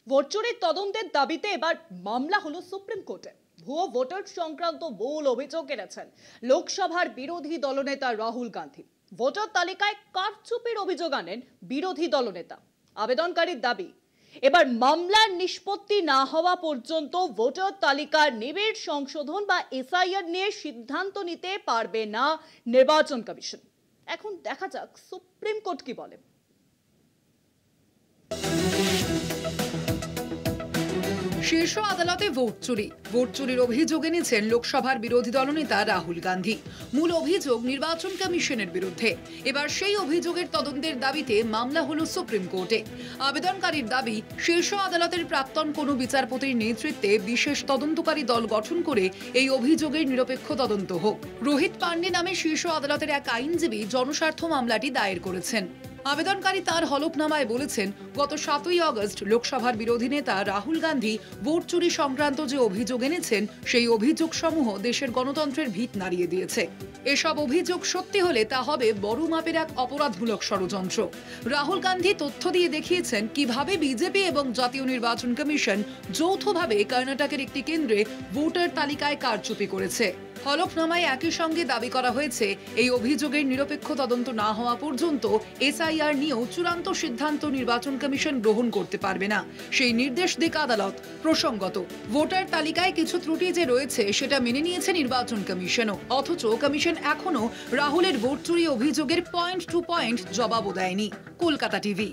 Vote চুরির তদন্তের দাবিতে এবার মামলা হলো সুপ্রিম কোর্টে। ভুয়ো ভোটার সংক্রান্ত মূল অভিযোগ এনেছেন লোকসভার বিরোধী দলনেতা রাহুল গান্ধী। ভোটার তালিকায় কারচুপির অভিযোগ আনেন বিরোধী দলনেতা। আবেদনকারীর দাবি, এবার মামলার নিষ্পত্তি না হওয়া পর্যন্ত ভোটার তালিকার নিবিড় সংশোধন বা এসআইআর নিয়ে সিদ্ধান্ত নিতে পারবে না নির্বাচন কমিশন। এখন দেখা যাক সুপ্রিম কোর্ট কি বলে। শীর্ষ আদালতে ভোট চুরির অভিযোগ এনেছেন লোকসভার বিরোধী দলনেতা রাহুল গান্ধী। মূল অভিযোগ নির্বাচন কমিশনের বিরুদ্ধে। এবার সেই অভিযোগের তদন্তের দাবিতে মামলা হলো সুপ্রিম কোর্টে। আবেদনকারীর দাবি, শীর্ষ আদালতের প্রাক্তন কোনো বিচারপতির নেতৃত্বে বিশেষ তদন্তকারী দল গঠন করে এই অভিযোগের নিরপেক্ষ তদন্ত হোক। রোহিত পান্ডে নামে শীর্ষ আদালতের এক আইনজীবী জনস্বার্থ মামলাটি দায়ের করেছেন। আবেদনকারী তার হলফনামায় বলেছেন, গত 7ই আগস্ট লোকসভার বিরোধী নেতা রাহুল গান্ধী ভোট চুরি সংক্রান্ত যে অভিযোগ এনেছেন, সেই অভিযোগ সমূহ দেশের গণতন্ত্রের ভিত নাড়িয়ে দিয়েছে। এসব অভিযোগ সত্যি হলে তা হবে বড় মাপের এক অপরাধমূলক ষড়যন্ত্র। রাহুল গান্ধী তথ্য দিয়ে দেখিয়েছেন কিভাবে বিজেপি এবং জাতীয় নির্বাচন কমিশন যৌথভাবে কর্ণাটকের একটি কেন্দ্রে ভোটার তালিকায় কারচুপি করেছে। হলফনামায় একই সঙ্গে দাবি করা হয়েছে, এই অভিযোগের নিরপেক্ষ তদন্ত না হওয়া পর্যন্ত এসআইআর নিয়েও চূড়ান্ত সিদ্ধান্ত নির্বাচন কমিশন গ্রহণ করতে পারবে না, সেই নির্দেশ দিক আদালত। প্রসঙ্গত, ভোটার তালিকায় কিছু ত্রুটি যে রয়েছে সেটা মেনে নিয়েছে নির্বাচন কমিশনও, অথচ কমিশন এখনো রাহুলের ভোট চুরি অভিযোগের পয়েন্ট টু পয়েন্ট জবাবও দেয়নি। কলকাতা টিভি।